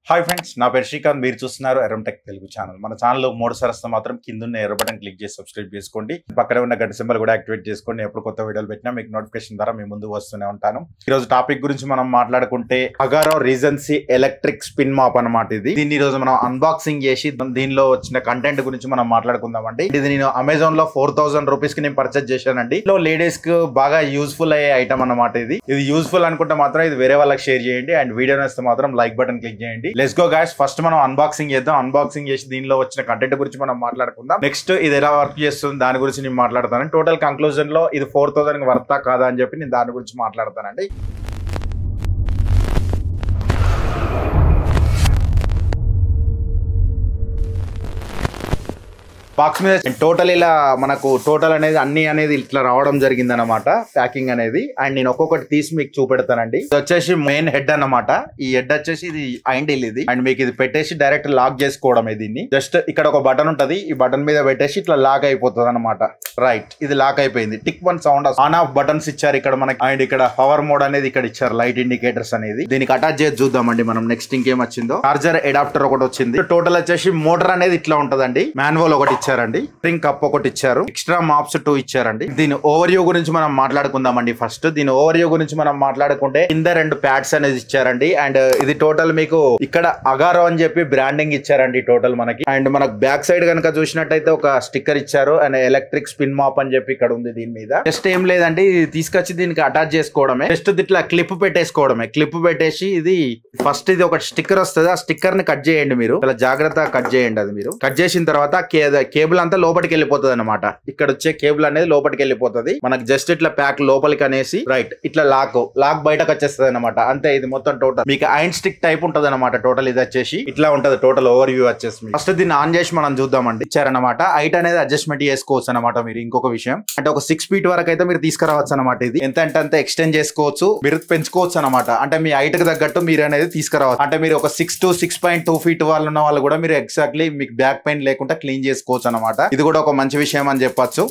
Hi friends, నా పేరు శ్రీకాంత్. మీరు చూస్తున్నారు ఎర్రంటెక్ తెలుగు ఛానల్. మన ఛానల్లో 3 సార్లు వస్తే మాత్రం కింద ఎర్ర బటన్ క్లిక్ చేసి సబ్స్క్రైబ్ చేసుకోండి. పక్కనే ఉన్న గంట సింబల్ కూడా యాక్టివేట్ చేసుకోండి. ఎప్పుడు కొత్త వీడియోలు పెట్టినా మీకు నోటిఫికేషన్ ద్వారా మీ ముందు వస్తూనే ఉంటాను. ఈ రోజు టాపిక్ గురించి మనం మాట్లాడుకుంటే Agaro regency electric spin mop అన్నమాట. దీన్ని ఈ రోజు మనం అన్బాక్సింగ్ చేసి దీనిలో వచ్చిన కంటెంట్ గురించి మనం మాట్లాడుకుందామండి. ఇది నేను అమెజాన్ లో 4000 రూపీస్ కి నేను పర్చేజ్ చేశానండి. ఇందులో లేడీస్ కు బాగా యూస్ఫుల్ అయ్యే ఐటమ్ అన్నమాట. ఇది యూస్ఫుల్ అనుకుంటే మాత్రం ఇది వేరే వాళ్ళకి షేర్ చేయండి. అండ్ వీడియో నచ్చితే మాత్రం లైక్ బటన్ క్లిక్ చేయండి. Let's go guys. ఫస్ట్ మనం అన్బాక్సింగ్ చేద్దాం. అన్బాక్సింగ్ చేసి దీనిలో వచ్చిన కంటెంట్ గురించి మనం మాట్లాడుకుందాం. నెక్స్ట్ ఇది ఎలా వర్క్ చేస్తుంది దాని గురించి నేను మాట్లాడతాను. టోటల్ కంక్లూజన్ లో ఇది 4000 వర్తా కాదా అని చెప్పి నేను దాని గురించి మాట్లాడతానండి. బాక్స్ మీద టోటల్ ఇలా మనకు టోటల్ అనేది అన్ని అనేది ఇట్లా రావడం జరిగింది అనమాట, ప్యాకింగ్ అనేది. అండ్ నేను ఒక్కొక్కటి తీసి మీకు చూపెడతానండి. ఇది వచ్చేసి మెయిన్ హెడ్ అన్నమాట. ఈ హెడ్ వచ్చేసి ఇది హ్యాండిల్ ఇది. అండ్ మీకు ఇది పెట్టేసి డైరెక్ట్ లాక్ చేసుకోవడం. దీన్ని జస్ట్ ఇక్కడ ఒక బటన్ ఉంటది. ఈ బటన్ మీద పెట్టేసి ఇట్లా లాక్ అయిపోతుంది అనమాట. రైట్, ఇది లాక్ అయిపోయింది. Tick one sound on off buttons ఇచ్చారు ఇక్కడ మనకి. అండ్ ఇక్కడ పవర్ మోడ్ అనేది ఇక్కడ ఇచ్చారు, లైట్ ఇండికేటర్స్ అనేది. దీనికి అటాచ్ చేసి చూద్దామండి మనం. నెక్స్ట్ ఇంకేం వచ్చిందో, చార్జర్ అడాప్టర్ ఒకటి వచ్చింది. టోటల్ వచ్చేసి మోటార్ అనేది ఇట్లా ఉంటదండి. మాన్యువల్ ఒకటి ఇచ్చారండి. స్ప్రింగ్ కప్ ఒకటి ఇచ్చారు. ఎక్స్ట్రా మాప్స్ 2 ఇచ్చారండి. దీని ఓవర్ వ్యూ గురించి మనం మాట్లాడుకుందామండి. ఫస్ట్ దీని ఓవర్ వ్యూ గురించి మనం మాట్లాడుకుంటే కింద 2 ప్యాడ్స్ అనేది ఇచ్చారండి. అండ్ ఇది టోటల్ మీకు ఇక్కడ అగారో అని చెప్పి బ్రాండింగ్ ఇచ్చారండి టోటల్ మనకి. అండ్ మనకు బ్యాక్ సైడ్ కనుక చూసినట్టయితే ఒక స్టిక్కర్ ఇచ్చారు. అండ్ ఎలక్ట్రిక్ స్పిన్ మాప్ అని చెప్పి ఇక్కడ ఉంది. దీని మీద జస్ట్ ఏం లేదండి, ఇది తీసుకొచ్చి దీనికి అటాచ్ చేసుకోవడమే. జస్ట్ ఇట్లా క్లిప్ పెట్టేసుకోవడమే. క్లిప్ పెట్టేసి ఇది ఫస్ట్ ఇది ఒక స్టిక్కర్ వస్తుంది. ఆ స్టిక్కర్ ని కట్ చేయండి. మీరు చాలా జాగ్రత్తగా కట్ చేయండి. అది మీరు కట్ చేసిన తర్వాత కేబుల్ అంతా లోపలికి వెళ్ళిపోతుంది అనమాట. ఇక్కడ వచ్చే కేబుల్ అనేది లోపలికి వెళ్ళిపోతుంది. మనకు జస్ట్ ఇట్లా ప్యాక్ లోపలికి అనేసి రైట్ ఇట్లా లాక్ బయటకు వచ్చేస్తుంది అనమాట. అంతే. ఇది మొత్తం టోటల్ మీకు ఐరన్ స్టిక్ టైప్ ఉంటది అనమాట. టోటల్ ఇది వచ్చేసి ఇట్లా ఉంటది. టోటల్ ఓవర్ వ్యూ వచ్చేసి ఫస్ట్ దీన్ని ఆన్ చేసి మనం చూద్దామండి. ఇచ్చారనమాట. హైట్ అనేది అడ్జస్ట్మెంట్ చేసుకోవచ్చు అనమాట. మీరు ఇంకొక విషయం అంటే ఒక 6 feet వరకు అయితే మీరు తీసుకురావచ్చు అనమాట. ఇది ఎంత అంటే అంత ఎక్స్టెండ్ చేసుకోవచ్చు, మీరు పెంచుకోవచ్చు అనమాట. అంటే మీ హైట్ కి తగ్గట్టు మీరు అనేది తీసుకురావచ్చు. అంటే మీరు ఒక 6 to 6.2 feet వాళ్ళు ఉన్న వాళ్ళు కూడా మీరు ఎగ్జాక్ట్లీ మీకు బ్యాక్ పెయిన్ లేకుండా క్లీన్ చేసుకోవచ్చు అనమాట. ఇది కూడా ఒక మంచి విషయం అని చెప్పొచ్చు.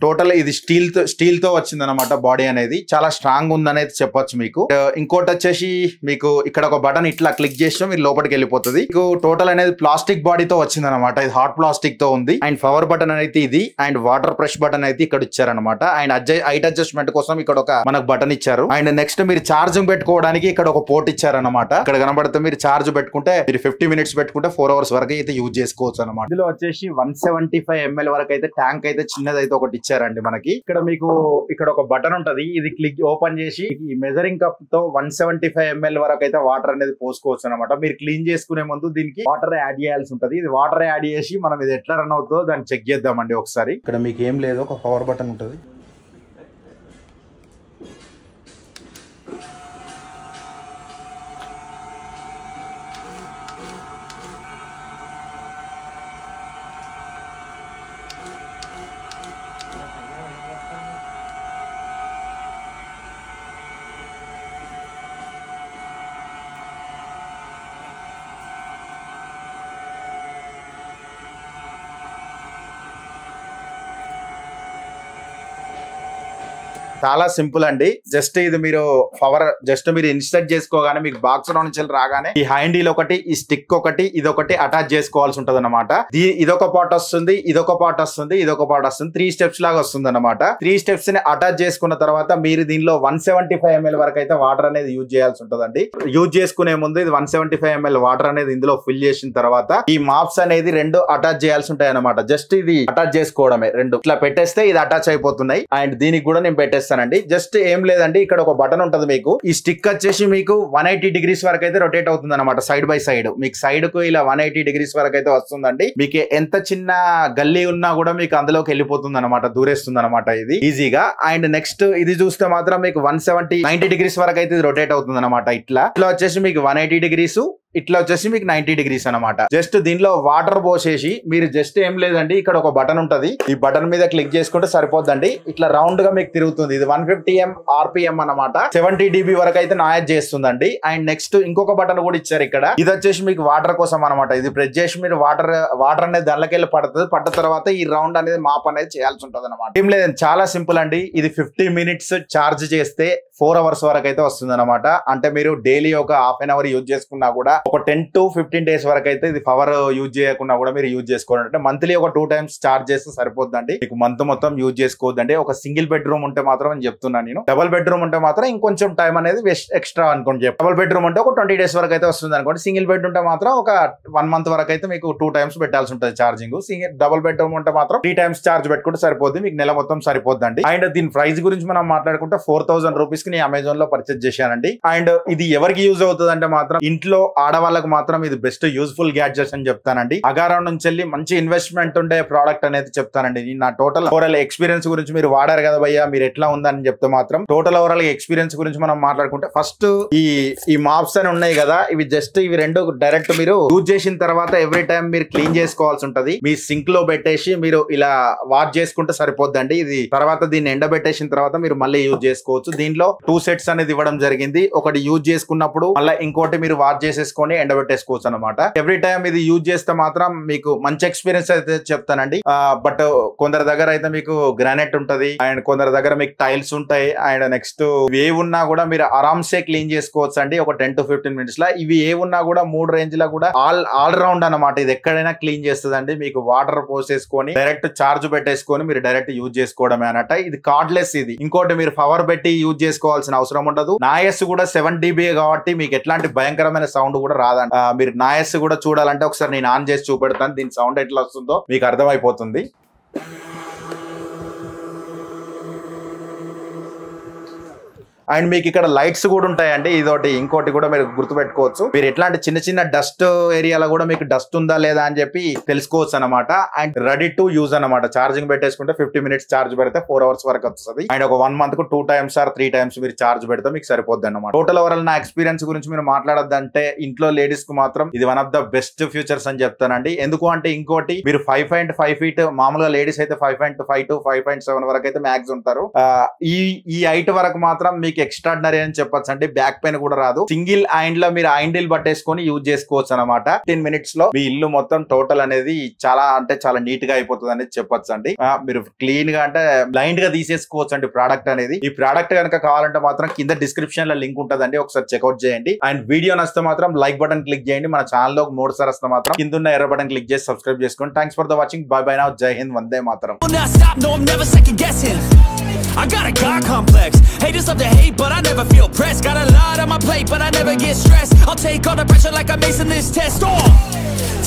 టోటల్ ఇది స్టీల్ తో వచ్చింది అనమాట. బాడీ అనేది చాలా స్ట్రాంగ్ ఉందనేది చెప్పొచ్చు మీకు. ఇంకోటి వచ్చేసి మీకు ఇక్కడ ఒక బటన్ ఇట్లా క్లిక్ చేస్తే మీరు లోపలికి వెళ్ళిపోతుంది. మీకు టోటల్ అనేది ప్లాస్టిక్ బాడీతో వచ్చింది అనమాట. ఇది హాట్ ప్లాస్టిక్ తో ఉంది. అండ్ పవర్ బటన్ అయితే ఇది. అండ్ వాటర్ ప్రెష్ బటన్ అయితే ఇక్కడ ఇచ్చారనమాట. అండ్ హైట్ అడ్జస్ట్మెంట్ కోసం ఇక్కడ ఒక మనకు బటన్ ఇచ్చారు. అండ్ నెక్స్ట్ మీరు ఛార్జింగ్ పెట్టుకోవడానికి ఇక్కడ ఒక పోర్ట్ ఇచ్చారనమాట. ఇక్కడ కనబడితే మీరు ఛార్జ్ పెట్టుకుంటే మీరు 50 minutes పెట్టుకుంటే 4 hours వరకు అయితే యూజ్ చేసుకోవచ్చు అనమాట. ఇందులో వచ్చేసి 175 ml వరకు అయితే ట్యాంక్ అయితే చిన్నదైతే ఒకటి ఇచ్చారండి మనకి. ఇక్కడ మీకు ఇక్కడ ఒక బటన్ ఉంటది. ఇది క్లిక్ ఓపెన్ చేసి ఈ మెజరింగ్ కప్ తో 175 ml వరకు అయితే వాటర్ అనేది పోసుకోవచ్చు అనమాట. మీరు క్లీన్ చేసుకునే ముందు దీనికి వాటర్ యాడ్ చేయాల్సి ఉంటది. ఇది వాటర్ యాడ్ చేసి మనం ఇది ఎట్లా రన్ అవుతుందో దాన్ని చెక్ చేద్దామండి ఒకసారి. ఇక్కడ మీకు ఏం లేదు, ఒక పవర్ బటన్ ఉంటది. చాలా సింపుల్ అండి. జస్ట్ ఇది మీరు పవర్ జస్ట్ మీరు ఇన్స్టర్ట్ చేసుకోగానే మీకు బాక్స్ లో నుంచి రాగానే ఈ హ్యాండిల్ ఒకటి, ఈ స్టిక్ ఒకటి, ఇదొకటి అటాచ్ చేసుకోవాల్సి ఉంటది అనమాట. ఇదొక పార్ట్ వస్తుంది, ఇదొక పార్ట్ వస్తుంది, ఇదొక పార్ట్ వస్తుంది. 3 steps లాగా వస్తుంది అనమాట. 3 steps ని అటాచ్ చేసుకున్న తర్వాత మీరు దీనిలో 175 ml వరకు అయితే వాటర్ అనేది యూజ్ చేయాల్సి ఉంటదండి. యూజ్ చేసుకునే ముందు ఇది 175 ml వాటర్ అనేది ఇందులో ఫిల్ చేసిన తర్వాత ఈ మాప్స్ అనేది 2 అటాచ్ చేయాల్సి ఉంటాయి అనమాట. జస్ట్ ఇది అటాచ్ చేసుకోవడమే. 2 ఇట్లా పెట్టేస్తే ఇది అటాచ్ అయిపోతున్నాయి. అండ్ దీనికి కూడా నేను పెట్టేస్తాను. జస్ట్ ఏం లేదండి, ఇక్కడ ఒక బటన్ ఉంటది. మీకు ఈ స్టిక్ వచ్చేసి మీకు 180 degrees వరకు అయితే రొటేట్ అవుతుంది అనమాట. సైడ్ బై సైడ్ మీకు సైడ్ కు ఇలా 180 degrees వరకు అయితే వస్తుందండి. మీకు ఎంత చిన్న గల్లీ ఉన్నా కూడా మీకు అందులోకి వెళ్ళిపోతుంది అనమాట, దూరేస్తుంది అనమాట ఇది ఈజీగా. అండ్ నెక్స్ట్ ఇది చూస్తే మాత్రం మీకు 90 degrees వరకు అయితే ఇది రొటేట్ అవుతుంది అనమాట. ఇట్లా వచ్చేసి మీకు 180 degrees, ఇట్లా వచ్చేసి మీకు 90 degrees అనమాట. జస్ట్ దీనిలో వాటర్ పోసేసి మీరు జస్ట్ ఏం లేదండి, ఇక్కడ ఒక బటన్ ఉంటది. ఈ బటన్ మీద క్లిక్ చేసుకుంటే సరిపోద్దండి. ఇట్లా రౌండ్ గా మీకు తిరుగుతుంది. ఇది 150 RPM అనమాట. 70 dB వరకు అయితే నాయిస్ చేస్తుందండి. అండ్ నెక్స్ట్ ఇంకొక బటన్ కూడా ఇచ్చారు ఇక్కడ. ఇది వచ్చేసి మీకు వాటర్ కోసం అనమాట. ఇది ప్రెస్ చేసి మీరు వాటర్ అనేది దానిలోకి వెళ్ళి పడుతుంది. పడ్డ తర్వాత ఈ రౌండ్ అనేది మాప్ అనేది చేయాల్సి ఉంటది అనమాట. ఏం లేదండి, చాలా సింపుల్ అండి. ఇది 50 minutes ఛార్జ్ చేస్తే 4 hours వరకు అయితే వస్తుంది అనమాట. అంటే మీరు డైలీ ఒక 1/2 hour యూజ్ చేసుకున్నా కూడా ఒక 10 to 15 days వరకు అయితే ఇది పవర్ యూజ్ చేయకుండా కూడా మీరు యూజ్ చేసుకోండి. అంటే మంత్లీ ఒక 2 times చార్జ్ చేస్తే సరిపోద్దండి. మీకు మంత్ మొత్తం యూజ్ చేసుకోవద్దండి. ఒక సింగిల్ బెడ్రూమ్ ఉంటే మాత్రం అని చెప్తున్నాను నేను. డబుల్ బెడ్రూమ్ ఉంటే మాత్రం ఇంకొంచెం టైం అనేది ఎక్స్ట్రా అనుకోండి. డబుల్ బెడ్రూమ్ ఉంటే ఒక 20 days వరకు అయితే వస్తుంది అనుకోండి. సింగిల్ బెడ్ ఉంటే మాత్రం ఒక 1 month వరకు అయితే మీకు 2 times పెట్టాల్సి ఉంటుంది ఛార్జింగ్. డబుల్ బెడ్రూమ్ ఉంటే మాత్రం 3 times చార్జ్ పెట్టుకుంటే సరిపోద్ది. మీకు నెల మొత్తం సరిపోద్దండి. అండ్ దీని ప్రైస్ గురించి మనం మాట్లాడుకుంటే 4000 రూపీస్ కి నేను అమెజాన్ లో పర్చేజ్ చేశానండి. అండ్ ఇది ఎవరికి యూజ్ అవుతుంది అంటే మాత్రం ఇంట్లో ఆడవాళ్ళకి మాత్రం ఇది బెస్ట్ యూజ్ఫుల్ గ్యాడ్జెట్స్ అని చెప్తానండి. అగారం నుంచి వెళ్ళి మంచి ఇన్వెస్ట్మెంట్ ఉండే ప్రోడక్ట్ అనేది చెప్తానండి. నా టోటల్ ఓవరాల్ ఎక్స్పీరియన్స్ గురించి మీరు వాడారు కదా భయ్యా, మీరు ఎట్లా ఉందని చెప్తే మాత్రం టోటల్ ఓవరాల్ ఎక్స్పీరియన్స్ గురించి మనం మాట్లాడుకుంటే ఫస్ట్ ఈ మాప్స్ అని ఉన్నాయి కదా, ఇవి జస్ట్ ఇవి రెండు డైరెక్ట్ మీరు యూజ్ చేసిన తర్వాత ఎవ్రీ టైం మీరు క్లీన్ చేసుకోవాల్సి ఉంటది. మీ సింక్ లో పెట్టేసి మీరు ఇలా వాష్ చేసుకుంటే సరిపోద్దండి. ఇది తర్వాత దీన్ని ఎండబెట్టేసిన తర్వాత మీరు మళ్ళీ యూజ్ చేసుకోవచ్చు. దీంట్లో 2 sets అనేది ఇవ్వడం జరిగింది. ఒకటి యూజ్ చేసుకున్నప్పుడు మళ్ళీ ఇంకోటి మీరు వాష్ చేసేసుకొని ఎండబెట్టేసుకోవచ్చు అనమాట. ఎవ్రీ టైం ఇది యూజ్ చేస్తే మాత్రం మీకు మంచి ఎక్స్పీరియన్స్ అయితే చెప్తానండి. బట్ కొందరి దగ్గర అయితే మీకు గ్రానైట్ ఉంటది అండ్ కొందరి దగ్గర మీకు టైల్స్ ఉంటాయి. అండ్ నెక్స్ట్ ఏ ఉన్నా కూడా మీరు ఆరామ్సే క్లీన్ చేసుకోవచ్చు అండి ఒక 10 to 15 minutes లా. ఇవి ఏ ఉన్నా కూడా 3 range లా కూడా ఆల్ రౌండ్ అనమాట. ఇది ఎక్కడైనా క్లీన్ చేస్తుందండి. మీకు వాటర్ పోసేసుకొని డైరెక్ట్ చార్జ్ పెట్టేసుకొని మీరు డైరెక్ట్ యూజ్ చేసుకోవడమే అన్నట్ట. ఇది కార్డ్లెస్. ఇది ఇంకోటి మీరు పవర్ పెట్టి యూజ్ చేసుకోవాల్సిన అవసరం ఉండదు. నాయస్ కూడా 7 dB కాబట్టి మీకు ఎట్లాంటి భయంకరమైన సౌండ్ కూడా రాదండి. మీరు నాయస్ కూడా చూడాలంటే ఒకసారి నేను ఆన్ చేసి చూపెడతాను. దీని సౌండ్ ఎట్లా వస్తుందో మీకు అర్థమైపోతుంది. అండ్ మీకు ఇక్కడ లైట్స్ కూడా ఉంటాయండి. ఇదోటి ఇంకోటి కూడా మీరు గుర్తుపెట్టుకోవచ్చు. మీరు ఎట్లాంటి చిన్న చిన్న డస్ట్ ఏరియాలో కూడా మీకు డస్ట్ ఉందా లేదా అని చెప్పి తెలుసుకోవచ్చు అనమాట. అండ్ రెడీ టు యూజ్ అనమాట. ఛార్జింగ్ పెట్టేసుకుంటే 50 minutes ఛార్జ్ పెడితే 4 hours వరకు వస్తుంది. అండ్ ఒక 1 month కు 2 times or 3 times మీరు ఛార్జ్ పెడితే మీకు సరిపోద్ది అనమాట. టోటల్ ఓవరాల్ నా ఎక్స్పీరియన్స్ గురించి మీరు మాట్లాడొద్దంటే ఇంట్లో లేడీస్ కు మాత్రం ఇది one of the best futures అని చెప్తానండి. ఎందుకు అంటే ఇంకోటి మీరు 5.5 feet మామూలుగా లేడీస్ అయితే 5.5 to 5.7 వరకు అయితే మ్యాక్స్ ఉంటారు. ఈ హైట్ వరకు మాత్రం మీకు ఎక్స్ట్రాడినరీ అని చెప్పొచ్చు అండి. బ్యాక్ పెయిన్ కూడా రాదు. సింగిల్ హ్యాండ్ లో మీరు హ్యాండిల్ పట్టేసుకొని యూజ్ చేసుకోవచ్చు అనమాట. 10 minutes లో మీ ఇల్లు మొత్తం టోటల్ అనేది చాలా అంటే చాలా నీట్ గా అయిపోతుంది అనేది చెప్పొచ్చు అండి. మీరు క్లీన్ గా అంటే బ్లైండ్ గా తీసేసుకోవచ్చు అండి ప్రోడక్ట్ అనేది. ఈ ప్రోడక్ట్ కనుక కావాలంటే మాత్రం కింద డిస్క్రిప్షన్ లో లింక్ ఉంటదండి, ఒకసారి చెక్అౌట్ చేయండి. అండ్ వీడియో నచ్చితే మాత్రం లైక్ బటన్ క్లిక్ చేయండి. మన ఛానల్ లో 3 సార్లు వస్తే మాత్రం కింద ఉన్న ఎర్ర బటన్ క్లిక్ చేసి సబ్స్క్రైబ్ చేసుకోండి. Thanks for the watching. By by now. జై Hind. Vande Mataram. I got a God complex. Haters love to hate, but I never feel pressed. Got a lot on my plate, but I never get stressed. I'll take all the pressure like I'm acing this test.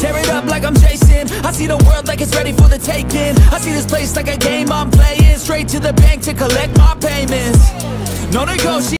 Tear it up like I'm Jason. I see the world like it's ready for the taking. I see this place like a game I'm playing. Straight to the bank to collect my payments. No negotiation.